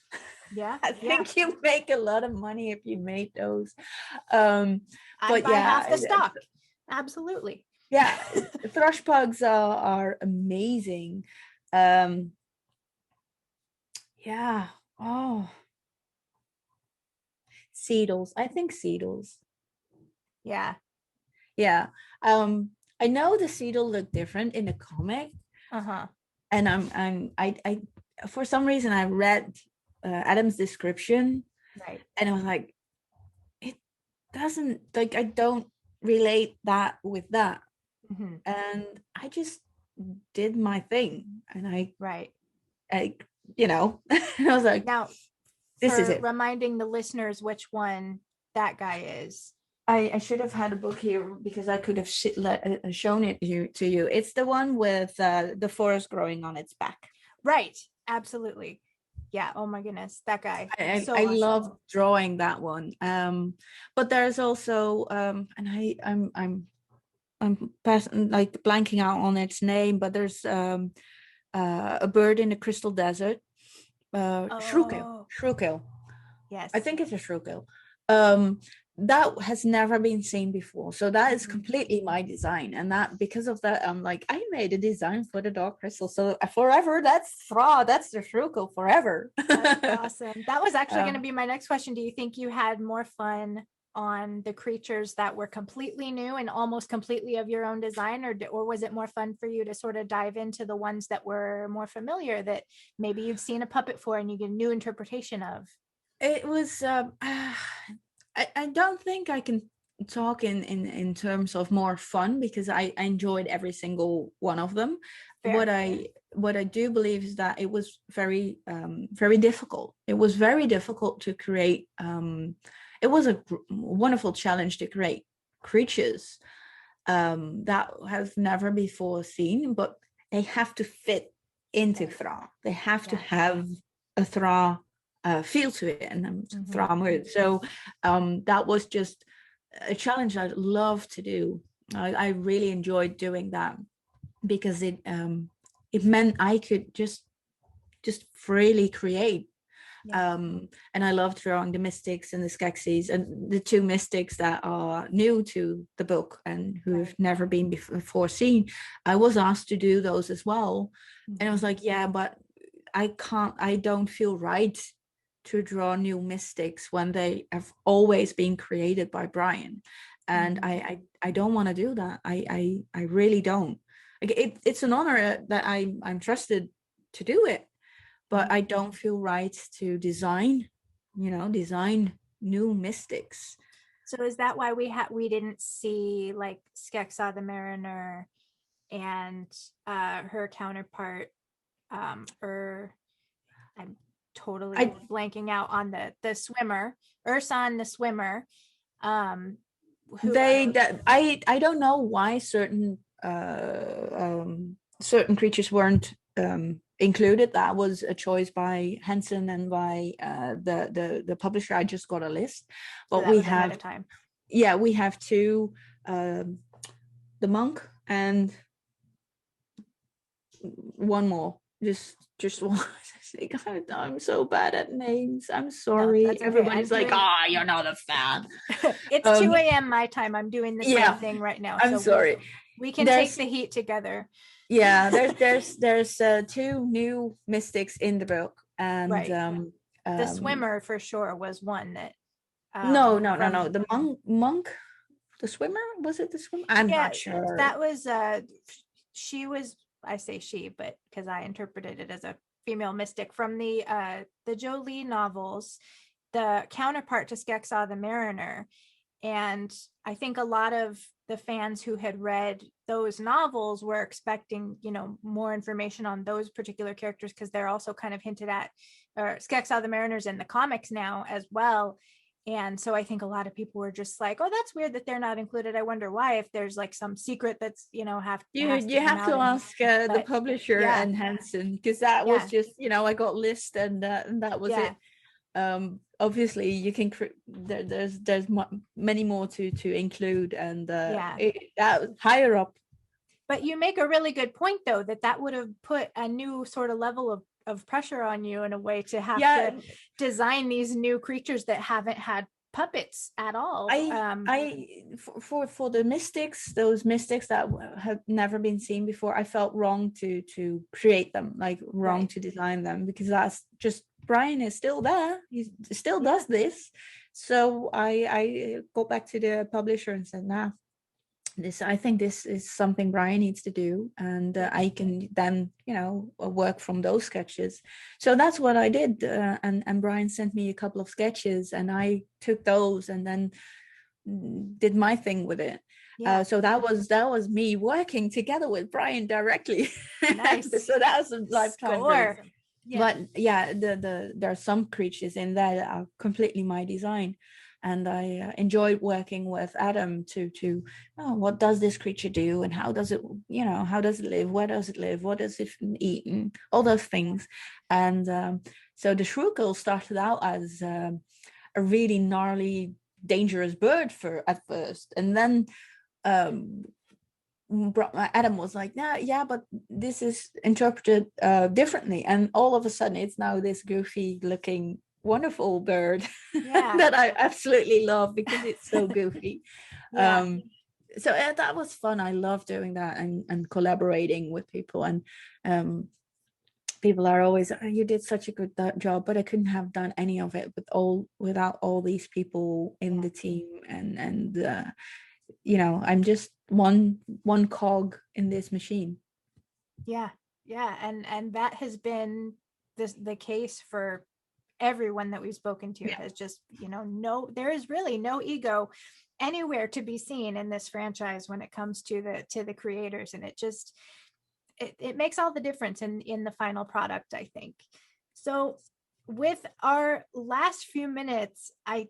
[SPEAKER 1] Yeah.
[SPEAKER 2] I think you make a lot of money if you made those.
[SPEAKER 1] I buy half the stock. Absolutely.
[SPEAKER 2] Yeah. Thrushpogs are amazing. Yeah. Oh. Seedles. I think Seedles.
[SPEAKER 1] Yeah.
[SPEAKER 2] Yeah. I know the Seedle look different in the comic.
[SPEAKER 1] Uh-huh.
[SPEAKER 2] And I for some reason I read Adam's description.
[SPEAKER 1] Right.
[SPEAKER 2] And I was like, it doesn't, like, I don't relate that with that.
[SPEAKER 1] Mm-hmm.
[SPEAKER 2] And I just did my thing. And I I was like,
[SPEAKER 1] now
[SPEAKER 2] this is it.
[SPEAKER 1] Reminding the listeners which one that guy is.
[SPEAKER 2] I should have had a book here, because I could have shown it to you. It's the one with the forest growing on its back.
[SPEAKER 1] Right. Absolutely. Yeah. Oh my goodness, that guy.
[SPEAKER 2] I awesome. Love drawing that one. But there's also and I'm blanking out on its name, but there's a bird in the crystal desert,
[SPEAKER 1] Oh,
[SPEAKER 2] shrukel.
[SPEAKER 1] yes.
[SPEAKER 2] I think it's a shrukel. Um, that has never been seen before. So that is completely my design. And that because of that, I'm like, I made a design for the Dark Crystal. So forever, that's Thra, that's the shrukel forever.
[SPEAKER 1] That's awesome. That was actually going to be my next question. Do you think you had more fun on the creatures that were completely new and almost completely of your own design, or was it more fun for you to sort of dive into the ones that were more familiar that maybe you'd seen a puppet for and you get a new interpretation of?
[SPEAKER 2] It was I don't think I can talk in terms of more fun, because I enjoyed every single one of them.
[SPEAKER 1] Fair.
[SPEAKER 2] What I do believe is that it was very very difficult. It was very difficult to create. It was a wonderful challenge to create creatures that have never before seen, but they have to fit into Thra. They have to have a Thra feel to it, and Thra mood. So that was just a challenge I love to do. I really enjoyed doing that, because it meant I could just freely create. And I loved drawing the mystics and the Skeksis, and the two mystics that are new to the book and who have never been before seen. I was asked to do those as well, and I was like, yeah, but I don't feel right to draw new mystics when they have always been created by Brian, and I don't want to do that. I really don't. Like, it's an honor that I'm trusted to do it, but I don't feel right to design new mystics.
[SPEAKER 1] So is that why we didn't see like Skeksa the Mariner and her counterpart, or I'm totally blanking out on the swimmer, Ursan the swimmer. I
[SPEAKER 2] don't know why certain creatures weren't included. That was a choice by Henson and by the publisher. I just got a list, but
[SPEAKER 1] so we have time.
[SPEAKER 2] Yeah, we have two, the monk and one more. Just one. I'm so bad at names. I'm sorry. No, okay. Everybody's like, you're not a fan.
[SPEAKER 1] It's 2 a.m. my time. I'm doing the same thing right now.
[SPEAKER 2] I'm sorry.
[SPEAKER 1] We can take the heat together.
[SPEAKER 2] Yeah, there's two new mystics in the book, and
[SPEAKER 1] the swimmer for sure was one that.
[SPEAKER 2] No. The monk, the swimmer, was it the swimmer? I'm not sure.
[SPEAKER 1] That was she was. I say she, but because I interpreted it as a female mystic from the Jolie novels, the counterpart to Skeksa the Mariner. And I think a lot of the fans who had read those novels were expecting, more information on those particular characters, because they're also kind of hinted at, or Skeksa the Mariner's in the comics now as well. And so I think a lot of people were just like, oh, that's weird that they're not included. I wonder why, if there's like some secret that's, you have to
[SPEAKER 2] ask the publisher and Henson, because that was just, I got list and that was it. Obviously you can there's many more to include, and that higher up.
[SPEAKER 1] But you make a really good point, though, that would have put a new sort of level of pressure on you in a way to have to design these new creatures that haven't had puppets at all.
[SPEAKER 2] For the mystics, those mystics that have never been seen before, I felt wrong to create them, like wrong to design them, because that's just, Brian is still there, he still does this. So I go back to the publisher and said, nah, I think this is something Brian needs to do, and I can then work from those sketches. So that's what I did, and Brian sent me a couple of sketches, and I took those and then did my thing with it. So that was me working together with Brian directly.
[SPEAKER 1] Nice.
[SPEAKER 2] So that was a lifetime. But there are some creatures in there that are completely my design. And I enjoyed working with Adam to what does this creature do, and how does it live, where does it live, what does it eat, and all those things. And so the shrukel started out as a really gnarly, dangerous bird at first, and then Adam was like, nah, yeah, but this is interpreted differently, and all of a sudden it's now this goofy looking wonderful bird that I absolutely love because it's so goofy. So that was fun. I love doing that and collaborating with people, and people are always, oh, you did such a good job, but I couldn't have done any of it without all these people in the team, and I'm just one cog in this machine.
[SPEAKER 1] And that has been the case for everyone that we've spoken to. Has just, there is really no ego anywhere to be seen in this franchise when it comes to the creators, and it makes all the difference in the final product, I think. So with our last few minutes, I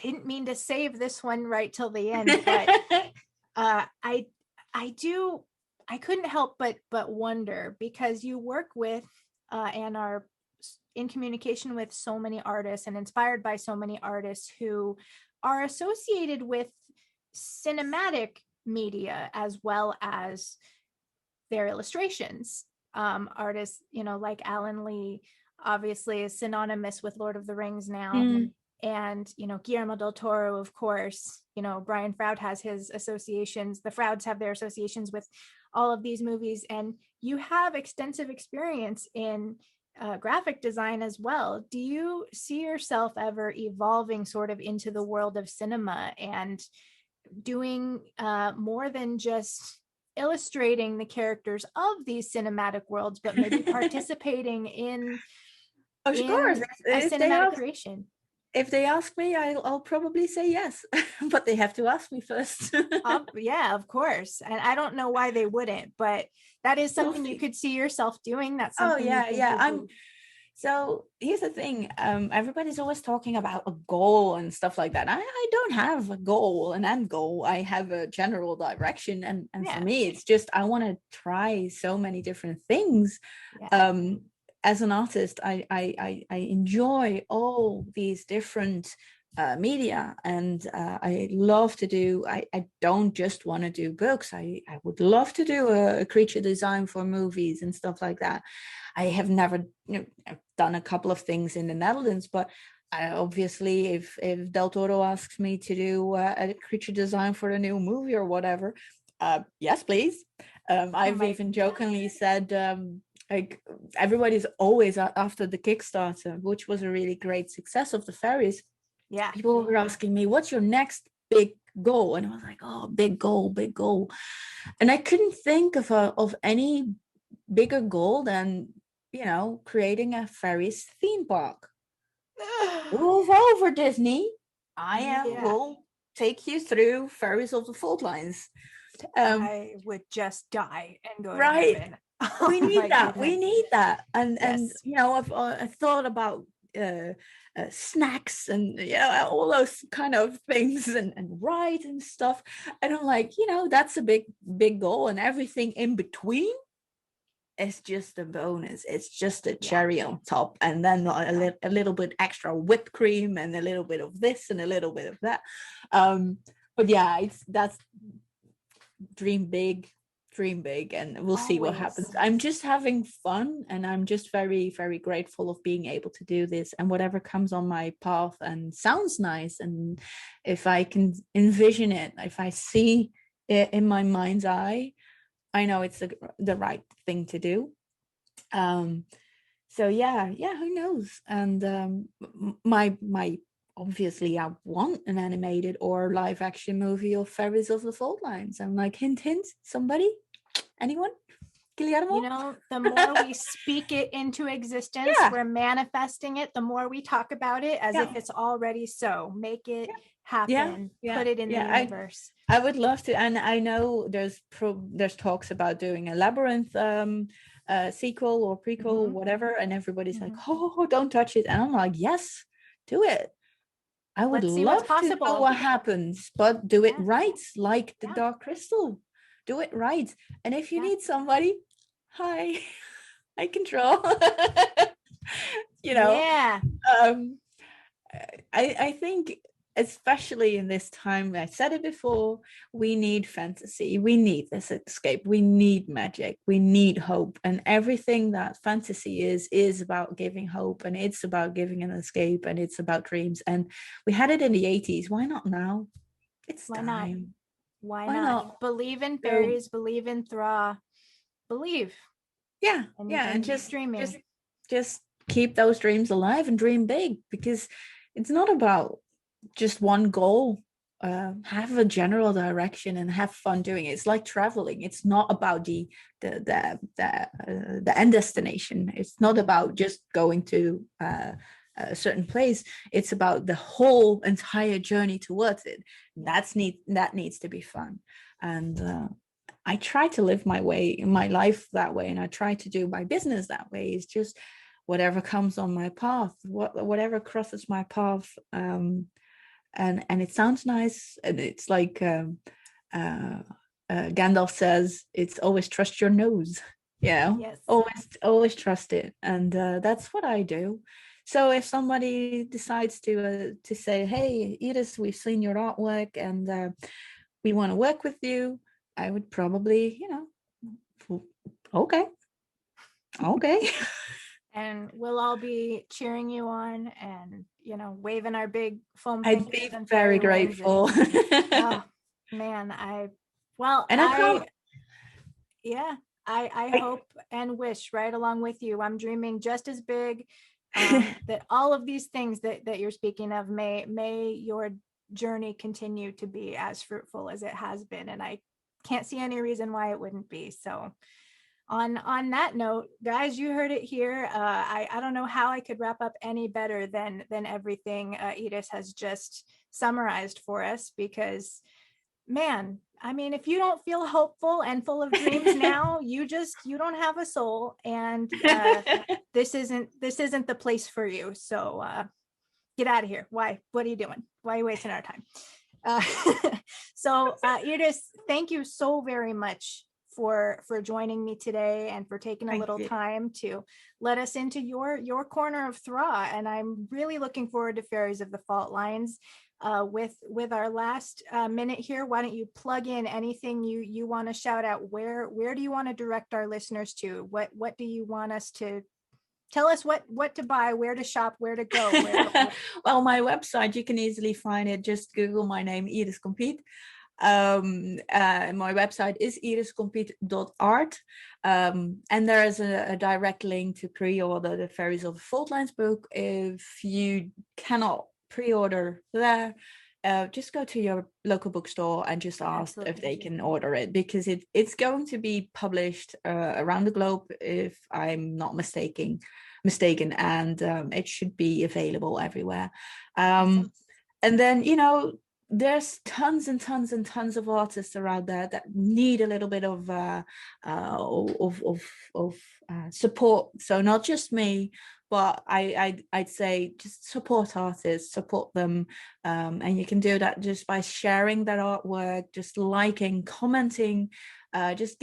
[SPEAKER 1] didn't mean to save this one right till the end, but I couldn't help but wonder, because you work with and are in communication with so many artists and inspired by so many artists who are associated with cinematic media as well as their illustrations. Artists, like Alan Lee, obviously is synonymous with Lord of the Rings now. And, Guillermo del Toro, of course, Brian Froud has his associations. The Frouds have their associations with all of these movies. And you have extensive experience in graphic design as well. Do you see yourself ever evolving sort of into the world of cinema and doing more than just illustrating the characters of these cinematic worlds, but maybe participating in
[SPEAKER 2] a
[SPEAKER 1] cinematic creation?
[SPEAKER 2] If they ask me, I'll probably say yes, but they have to ask me first.
[SPEAKER 1] Yeah, of course. And I don't know why they wouldn't, but that is something you could see yourself doing. That's something.
[SPEAKER 2] So here's the thing. Everybody's always talking about a goal and stuff like that. I don't have a goal, an end goal. I have a general direction. And for me, it's just, I want to try so many different things. As an artist, I enjoy all these different media, and I love to do, I don't just want to do books. I would love to do a creature design for movies and stuff like that. I have never I've done a couple of things in the Netherlands, but obviously if Del Toro asks me to do a creature design for a new movie or whatever, yes, please. I've even jokingly said, like, everybody's always after the Kickstarter, which was a really great success of the fairies. People were asking me, what's your next big goal? And I was like, oh, big goal. And I couldn't think of any bigger goal than, creating a fairies theme park. Move over, Disney. Will take you through Fairies of the Fault Lines.
[SPEAKER 1] I would just die and go
[SPEAKER 2] right.
[SPEAKER 1] to heaven.
[SPEAKER 2] We need that. We need that. And I've thought about snacks and all those kind of things and rides and stuff. And I'm like, that's a big goal, and everything in between is just a bonus. It's just a cherry on top, and then a little bit extra whipped cream and a little bit of this and a little bit of that. But that's dream big, and we'll see what happens. I'm just having fun, and I'm just very, very grateful of being able to do this, and whatever comes on my path and sounds nice, and if I can envision it, if I see it in my mind's eye, I know it's the right thing to do. So who knows? And my obviously I want an animated or live action movie of Fairies of the Fault Lines. I'm like, hint, somebody, anyone? Guillermo?
[SPEAKER 1] The more we speak it into existence, we're manifesting it. The more we talk about it as if it's already so. Make it happen. Put it in the universe.
[SPEAKER 2] I would love to, and I know there's talks about doing a Labyrinth sequel or prequel, whatever, and everybody's like, oh, don't touch it. And I'm like, yes, do it. I would love to know what happens, but do it right, like the Dark Crystal. Do it right. And if you need somebody, hi, I can draw. I think especially in this time, I said it before, we need fantasy, we need this escape, we need magic, we need hope, and everything that fantasy is about giving hope, and it's about giving an escape, and it's about dreams. And we had it in the 80s. Why not now? It's
[SPEAKER 1] Why not?
[SPEAKER 2] time.
[SPEAKER 1] Why
[SPEAKER 2] Why
[SPEAKER 1] not?
[SPEAKER 2] not?
[SPEAKER 1] Believe in
[SPEAKER 2] So,
[SPEAKER 1] fairies, believe in Thra, believe.
[SPEAKER 2] and
[SPEAKER 1] Keep dreaming.
[SPEAKER 2] just keep those dreams alive and dream big, because it's not about just one goal. Have a general direction and have fun doing it. It's like traveling. It's not about the end destination. It's not about just going to a certain place. It's about the whole entire journey towards it. That needs to be fun. And I try to live my life that way, and I try to do my business that way. It's just whatever comes on my path, whatever crosses my path. And it sounds nice, and it's like Gandalf says, it's always trust your nose.
[SPEAKER 1] Yes.
[SPEAKER 2] Always trust it. And that's what I do. So if somebody decides to say, hey, Iris, we've seen your artwork and we want to work with you, I would probably, okay.
[SPEAKER 1] And we'll all be cheering you on and, waving our big foam
[SPEAKER 2] I'd be
[SPEAKER 1] fingers and
[SPEAKER 2] very
[SPEAKER 1] fairy wings.
[SPEAKER 2] grateful.
[SPEAKER 1] Oh, man, I hope and wish right along with you. I'm dreaming just as big, that all of these things that you're speaking of, may your journey continue to be as fruitful as it has been. And I can't see any reason why it wouldn't be. So on that note, guys, you heard it here. I don't know how I could wrap up any better than everything Iris has just summarized for us, because, man, I mean, if you don't feel hopeful and full of dreams now, you don't have a soul, and this isn't the place for you. So get out of here. Why? What are you doing? Why are you wasting our time? So Iris, thank you so very much for joining me today and for taking a little time to let us into your corner of Thra. And I'm really looking forward to Fairies of the Fault Lines. With our last minute here, why don't you plug in anything you want to shout out? Where do you want to direct our listeners to? What do you want us to tell us? What to buy, where to shop, where to go?
[SPEAKER 2] Well, my website, you can easily find it. Just Google my name, Iris Compiet. My website is iriscompiet.art, and there is a direct link to pre-order the Fairies of the Fault Lines book. If you cannot pre-order there, just go to your local bookstore and just ask if they can order it, because it's going to be published around the globe, if I'm not mistaken, and it should be available everywhere. And then there's tons and tons and tons of artists around there that need a little bit of support. So not just me, but I'd say just support artists, support them, and you can do that just by sharing their artwork, just liking, commenting, just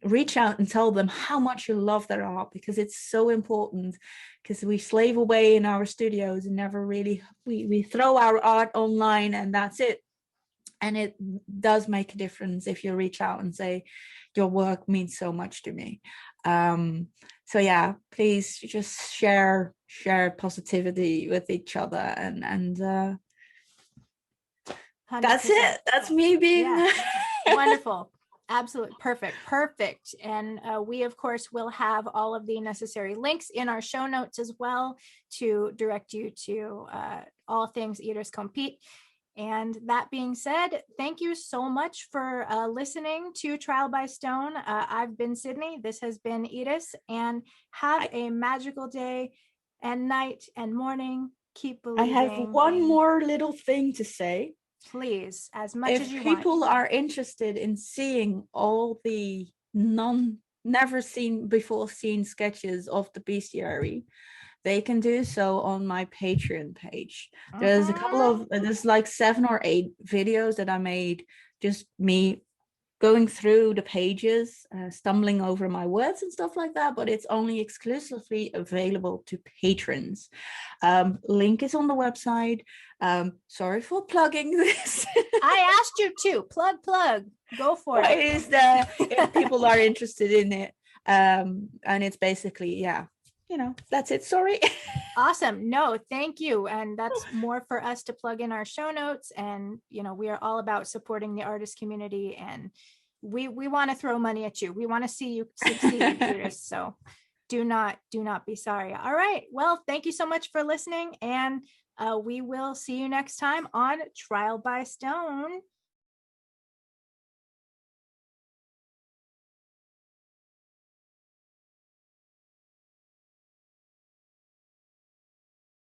[SPEAKER 2] reach out and tell them how much you love their art, because it's so important. Because we slave away in our studios and never really we throw our art online and that's it. And it does make a difference if you reach out and say, your work means so much to me. So yeah, please just share positivity with each other, and that's it. That's me being
[SPEAKER 1] wonderful. Absolutely perfect. And we of course will have all of the necessary links in our show notes as well to direct you to all things Iris Compiet. And that being said, thank you so much for listening to Trial by Stone. I've been Sydnni. This has been Iris. And have a magical day and night and morning. Keep believing.
[SPEAKER 2] I have one more little thing to say.
[SPEAKER 1] Please, as much as you want.
[SPEAKER 2] If people are interested in seeing all the never seen before seen sketches of the bestiary, they can do so on my Patreon page. There's like 7 or 8 videos that I made, just me going through the pages, stumbling over my words and stuff like that, but it's only exclusively available to patrons. Link is on the website. Sorry for plugging this.
[SPEAKER 1] I asked you to plug, go for
[SPEAKER 2] What
[SPEAKER 1] it.
[SPEAKER 2] is the, if people are interested in it. And it's basically, yeah, that's it. Sorry.
[SPEAKER 1] Awesome. No, thank you. And that's more for us to plug in our show notes. And, we are all about supporting the artist community, and we want to throw money at you. We want to see you succeed, Iris. So do not be sorry. All right. Well, thank you so much for listening. And we will see you next time on Trial by Stone.